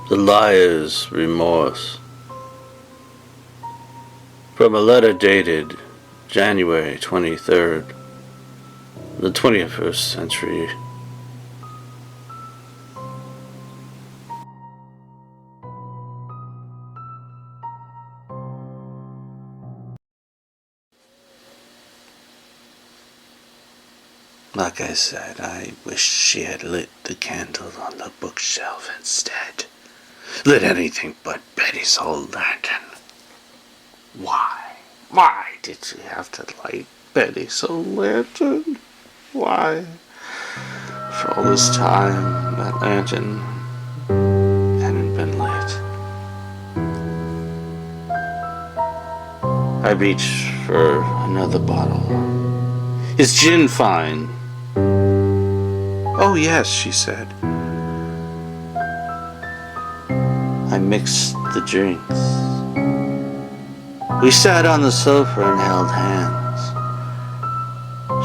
The Liar's Remorse. From a letter dated January 23rd, the 21st century. Like I said, I wish she had lit the candle on the bookshelf instead. Lit anything but Betty's old lantern. Why? Why did she have to light Betty's old lantern? Why? For all this time, that lantern hadn't been lit. I reached for another bottle. Is gin fine? Oh yes, she said. I mixed the drinks. We sat on the sofa and held hands.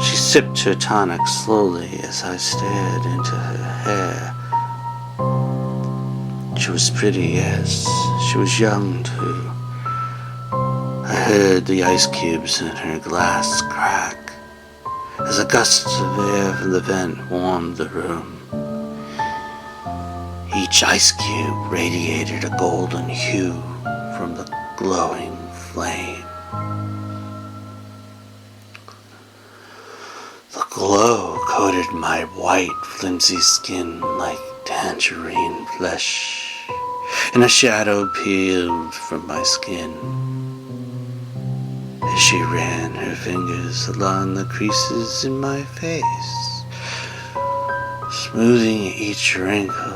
She sipped her tonic slowly as I stared into her hair. She was pretty, yes. She was young, too. I heard the ice cubes in her glass crack as a gust of air from the vent warmed the room. Each ice cube radiated a golden hue from the glowing flame. The glow coated my white, flimsy skin like tangerine flesh, and a shadow peeled from my skin as she ran her fingers along the creases in my face, smoothing each wrinkle.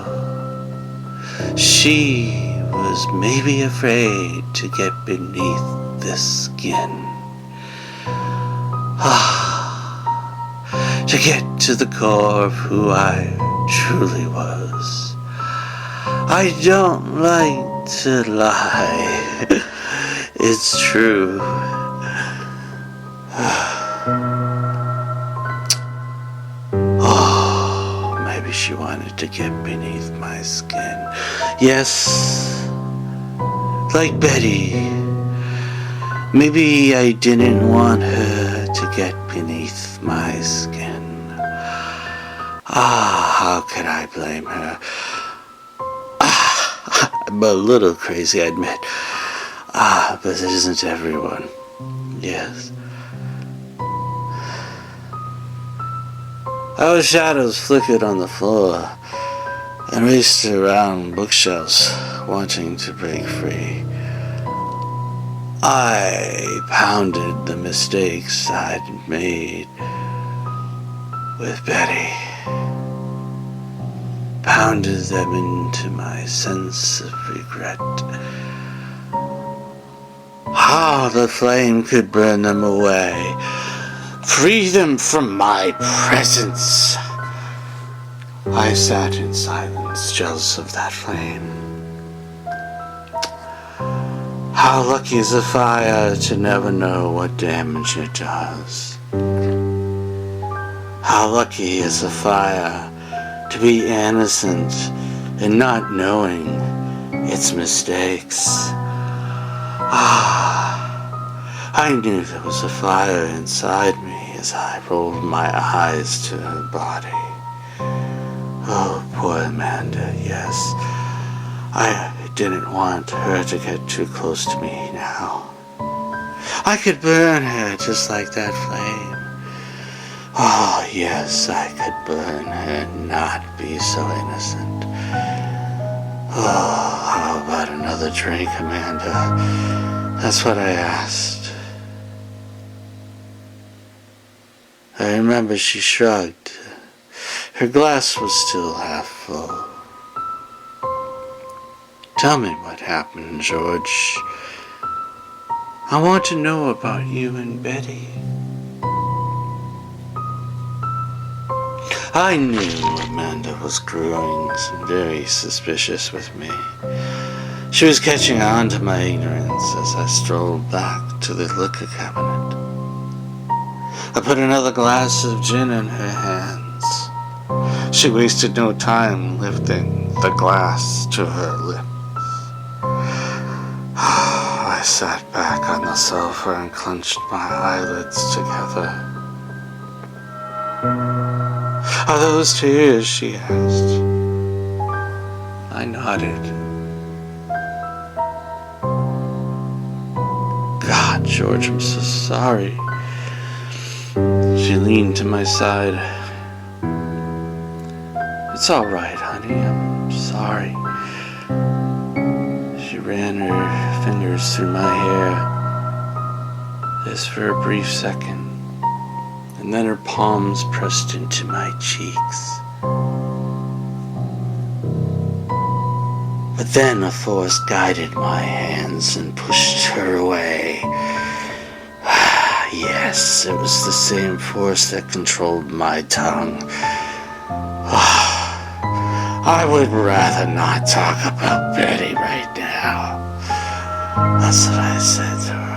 She was maybe afraid to get beneath this skin. To get to the core of who I truly was. I don't like to lie. It's true. Oh, maybe she wanted to get beneath my skin. Yes, like Betty. Maybe I didn't want her to get beneath my skin. How could I blame her? I'm a little crazy, I admit. But it isn't everyone. Yes. Our shadows flickered on the floor and raced around bookshelves, wanting to break free. I pounded the mistakes I'd made with Betty. Pounded them into my sense of regret. How the flame could burn them away. Free them from my presence. I sat in silence, jealous of that flame. How lucky is a fire to never know what damage it does. How lucky is a fire to be innocent and not knowing its mistakes. I knew there was a fire inside me as I rolled my eyes to her body. Oh, poor Amanda, yes. I didn't want her to get too close to me now. I could burn her just like that flame. Oh, yes, I could burn her and not be so innocent. Oh, how about another drink, Amanda? That's what I asked. I remember she shrugged. Her glass was still half full. Tell me what happened, George. I want to know about you and Betty. I knew Amanda was growing very suspicious with me. She was catching on to my ignorance as I strolled back to the liquor cabinet. I put another glass of gin in her hands. She wasted no time lifting the glass to her lips. I sat back on the sofa and clenched my eyelids together. "Are those tears?" she asked. I nodded. "God, George, I'm so sorry." She leaned to my side. "It's all right, honey, I'm sorry." She ran her fingers through my hair, this for a brief second, and then her palms pressed into my cheeks. But then a force guided my hands and pushed her away. Yes, it was the same force that controlled my tongue. I would rather not talk about Betty right now. That's what I said to her.